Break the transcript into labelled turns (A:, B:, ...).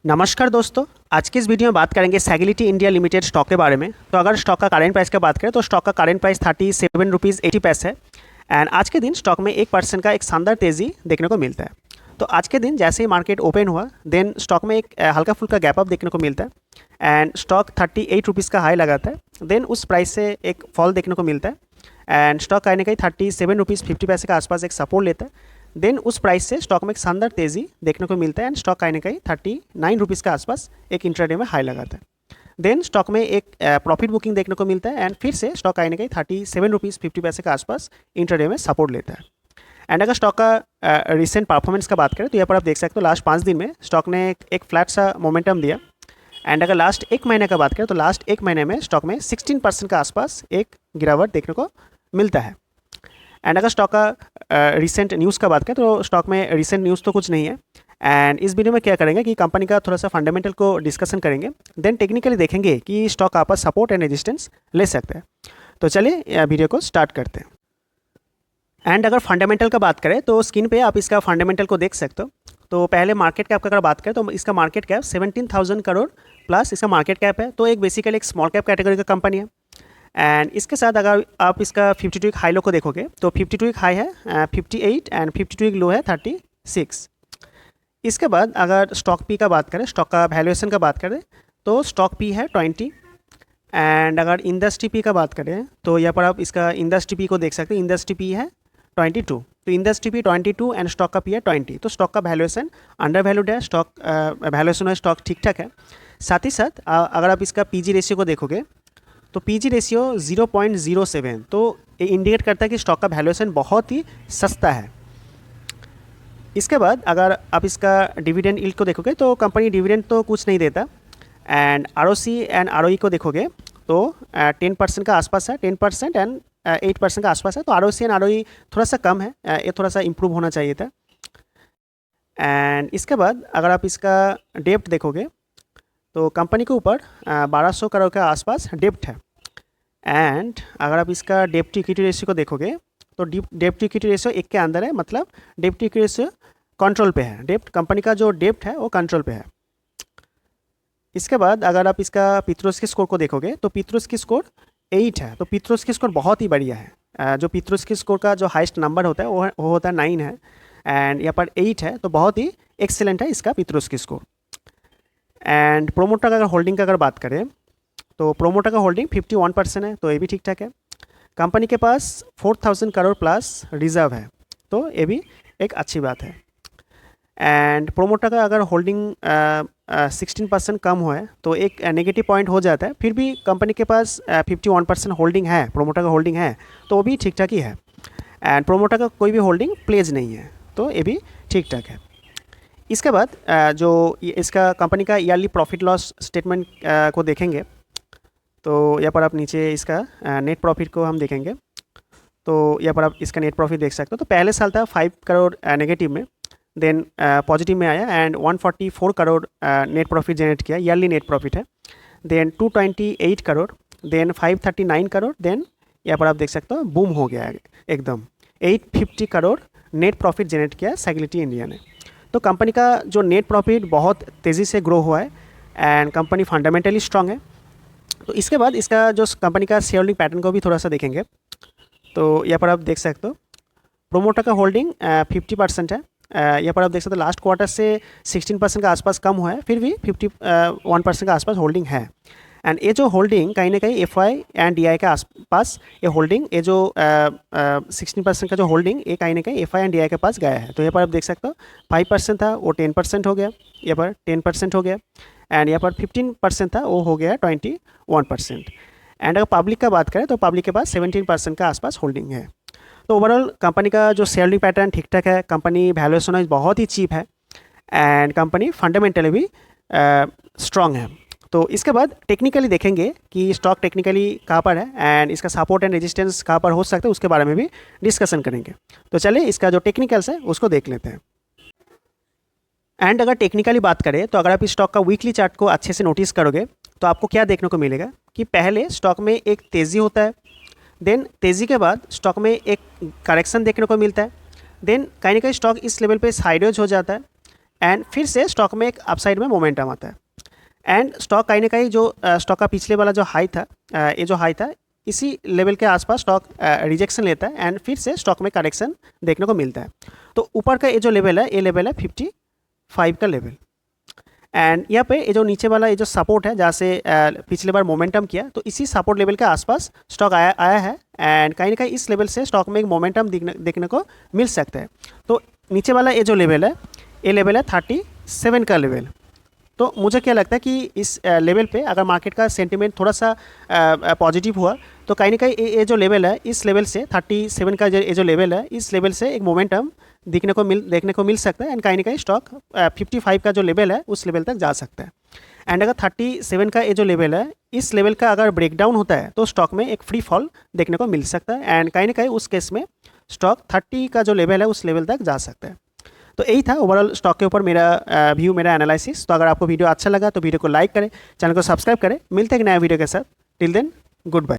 A: नमस्कार दोस्तों। आज की इस वीडियो में बात करेंगे सैगिलिटी इंडिया लिमिटेड स्टॉक के बारे में। तो अगर स्टॉक का करेंट प्राइस की बात करें तो स्टॉक का करेंट प्राइस 37 रुपीज़ 80 है। एंड आज के दिन स्टॉक में 1% का एक शानदार तेज़ी देखने को मिलता है। तो आज के दिन जैसे ही मार्केट ओपन हुआ देन स्टॉक में एक हल्का फुल्का गैप अप देखने को मिलता है एंड स्टॉक 38 रुपीज़ का हाई लगाता है। देन उस प्राइस से एक फॉल देखने को मिलता है एंड स्टॉक कहीं ना कहीं 37 रुपीज़ 50 के आसपास एक सपोर्ट लेता है। देन उस प्राइस से स्टॉक में एक शानदार तेज़ी देखने को मिलता है एंड स्टॉक कहीं ना कहीं 39 रुपीज़ के आसपास एक इंट्राडे में हाई लगाता है। देन स्टॉक में एक प्रॉफिट बुकिंग देखने को मिलता है एंड फिर से स्टॉक कहीं ना कहीं 37 रुपीज़ 50 के आसपास इंट्राडे में सपोर्ट लेता है। एंड अगर स्टॉक का रिसेंट परफॉर्मेंस का बात करें तो यहाँ पर आप देख सकते हो लास्ट 5 दिन में स्टॉक ने एक फ्लैट सा मोमेंटम दिया। एंड अगर लास्ट एक महीने का बात करें तो लास्ट एक महीने में स्टॉक में 16% के आसपास एक गिरावट देखने को मिलता है। एंड अगर स्टॉक का रिसेंट न्यूज़ का बात करें तो स्टॉक में रिसेंट न्यूज़ तो कुछ नहीं है। एंड इस वीडियो में क्या करेंगे कि कंपनी का थोड़ा सा फंडामेंटल को डिस्कशन करेंगे, देन टेक्निकली देखेंगे कि स्टॉक आपस सपोर्ट एंड रेजिस्टेंस ले सकते हैं। तो चलिए वीडियो को स्टार्ट करते हैं। एंड अगर फंडामेंटल का बात करें तो स्क्रीन पे आप इसका फंडामेंटल को देख सकते हो। तो पहले मार्केट कैप का अगर बात करें तो इसका मार्केट कैप 17,000 करोड़ प्लस इसका मार्केट कैप है। तो एक बेसिकली एक स्मॉल कैप कैटेगरी का कंपनी है। एंड इसके साथ अगर आप इसका 52 वीक हाई लो को देखोगे तो 52 वीक हाई है 58 एंड 52 वीक लो है 36। इसके बाद अगर स्टॉक पी का बात करें, स्टॉक का वैल्यूएशन का बात करें तो स्टॉक पी है 20। एंड अगर इंडस्ट्री पी का बात करें तो यहाँ पर आप इसका इंडस्ट्री पी को देख सकते हैं। इंडस्ट्री पी है 22। तो इंडस्ट्री पी 22 एंड स्टॉक का पी है 20। तो स्टॉक का वैल्यूएशन अंडर वैल्यूड है, स्टॉक वैल्यूएशन है, स्टॉक ठीक ठाक है। साथ ही साथ अगर आप इसका पीजी रेशियो को देखोगे तो पीजी रेशियो 0.07। तो ये इंडिकेट करता है कि स्टॉक का वैल्यूएशन बहुत ही सस्ता है। इसके बाद अगर आप इसका डिविडेंड यील्ड को देखोगे तो कंपनी डिविडेंड तो कुछ नहीं देता। एंड आरओसी एंड आरओई को देखोगे तो 10% का आसपास है, 10% एंड 8% का आसपास है। तो आरओसी एंड आरओई थोड़ा सा कम है, ये थोड़ा सा इम्प्रूव होना चाहिए था। एंड इसके बाद अगर आप इसका डेप्ट देखोगे तो कंपनी के ऊपर 1200 करोड़ के आसपास डेप्ट है। एंड अगर आप इसका डेप्ट टू इक्विटी रेशियो को देखोगे तो डेप्ट टू इक्विटी रेशियो 1 के अंदर है, मतलब डेप्ट टू इक्विटी रेशियो कंट्रोल पे है। डेप्ट कंपनी का जो डेप्ट है वो कंट्रोल पे है। इसके बाद अगर आप इसका पित्रोस्की स्कोर को देखोगे तो पित्रोस्की स्कोर 8 है। तो पित्रोस्की स्कोर बहुत ही बढ़िया है। जो पित्रोस्की स्कोर का जो हाईएस्ट नंबर होता है वो होता है 9 है एंड यहाँ पर 8 है। तो बहुत ही एक्सेलेंट है इसका पित्रोस्की स्कोर। एंड प्रोमोटर का अगर होल्डिंग का अगर बात करें तो प्रोमोटर का होल्डिंग 51% है। तो ये भी ठीक ठाक है। कंपनी के पास 4,000 करोड़ प्लस रिजर्व है, तो ये भी एक अच्छी बात है। एंड प्रोमोटर का अगर होल्डिंग 16% कम हुआ है तो एक नेगेटिव पॉइंट हो जाता है। फिर भी कंपनी के पास 51% होल्डिंग है, प्रोमोटर का होल्डिंग है, तो वो भी ठीक ठाक ही है। एंड प्रोमोटर का कोई भी होल्डिंग प्लेज नहीं है, तो ये भी ठीक ठाक है। इसके बाद जो इसका कंपनी का ईयरली प्रॉफिट लॉस स्टेटमेंट को देखेंगे तो यहाँ पर आप नीचे इसका नेट प्रॉफिट को हम देखेंगे तो यहाँ पर आप इसका नेट प्रॉफिट देख सकते हो। तो पहले साल था 5 करोड़ नेगेटिव में, देन पॉजिटिव में आया and 144 crore net profit generate किया, ईयरली नेट प्रॉफिट है। Then 228 crore, then 539 crore, then यहाँ पर आप देख सकते हो बूम हो गया है एकदम, 850 करोड़ नेट प्रॉफिट जनरेट किया सैगिलिटी इंडिया ने। तो कंपनी का जो नेट प्रॉफिट बहुत तेज़ी से ग्रो हुआ है एंड कंपनी फंडामेंटली स्ट्रांग है। तो इसके बाद इसका जो कंपनी का शेयर होल्डिंग पैटर्न को भी थोड़ा सा देखेंगे तो यहाँ पर आप देख सकते हो प्रोमोटर का होल्डिंग 50% है। यहाँ पर आप देख सकते हो लास्ट क्वार्टर से 16% का आसपास कम हुआ है, फिर भी 51% का आसपास होल्डिंग है। एंड ये जो होल्डिंग कहीं ना कहीं FI एंड DI के आसपास ये होल्डिंग, ये जो 16% का जो होल्डिंग ये कहीं ना कहीं FI एंड DI के पास गया है। तो यहाँ पर आप देख सकते हो 5% था वो 10% हो गया, यहाँ पर 10% हो गया एंड यहाँ पर 15% था वो हो गया 21%। एंड अगर पब्लिक का बात करें तो पब्लिक के पास 17% का आसपास होल्डिंग है। तो ओवरऑल कंपनी का जो शेयर होल्डिंग पैटर्न ठीक ठाक है, कंपनी वैल्यूएशन वाइज बहुत ही चीप है एंड कंपनी फंडामेंटली भी स्ट्रॉन्ग है। तो इसके बाद टेक्निकली देखेंगे कि स्टॉक टेक्निकली कहाँ पर है एंड इसका सपोर्ट एंड रेजिस्टेंस कहाँ पर हो सकता है, उसके बारे में भी डिस्कशन करेंगे। तो चलिए इसका जो टेक्निकल्स है उसको देख लेते हैं। एंड अगर टेक्निकली बात करें तो अगर आप इस स्टॉक का वीकली चार्ट को अच्छे से नोटिस करोगे तो आपको क्या देखने को मिलेगा कि पहले स्टॉक में एक तेज़ी होता है, देन तेज़ी के बाद स्टॉक में एक करेक्शन देखने को मिलता है, देन कहीं ना कहीं स्टॉक इस लेवल पे साइडवेज हो जाता है एंड फिर से स्टॉक में एक अपसाइड में मोमेंटम आता है एंड स्टॉक कहीं ना कहीं जो स्टॉक का पिछले वाला जो हाई था, ये जो हाई था इसी लेवल के आसपास स्टॉक रिजेक्शन लेता है एंड फिर से स्टॉक में करेक्शन देखने को मिलता है। तो ऊपर का ये जो लेवल है, ये लेवल है 55 का लेवल एंड यहाँ पे ये जो नीचे वाला ये जो सपोर्ट है जहाँ से पिछले बार मोमेंटम किया, तो इसी सपोर्ट लेवल के आसपास स्टॉक आया है एंड कहीं ना कहीं इस लेवल से स्टॉक में एक मोमेंटम देखने को मिल सकता है। तो नीचे वाला ये जो लेवल है, ये लेवल है 37 का लेवल। तो मुझे क्या लगता है कि इस लेवल पे अगर मार्केट का सेंटिमेंट थोड़ा सा पॉजिटिव हुआ तो कहीं ना कहीं ये जो लेवल है, इस लेवल से 37 का ये जो लेवल है, इस लेवल से एक मोमेंटम देखने को मिल सकता है एंड कहीं ना कहीं स्टॉक 55 का जो लेवल है उस लेवल तक जा सकता है। एंड अगर 37 का ये जो लेवल है, इस लेवल का अगर ब्रेकडाउन होता है तो स्टॉक में एक फ्री फॉल देखने को मिल सकता है एंड कहीं ना कहीं उस केस में स्टॉक 30 का जो लेवल है उस लेवल तक जा सकता है। तो यही था ओवरऑल स्टॉक के ऊपर मेरा व्यू, मेरा एनालिसिस। तो अगर आपको वीडियो अच्छा लगा तो वीडियो को लाइक करें, चैनल को सब्सक्राइब करें। मिलते हैं एक नया वीडियो के साथ। Till then, good bye.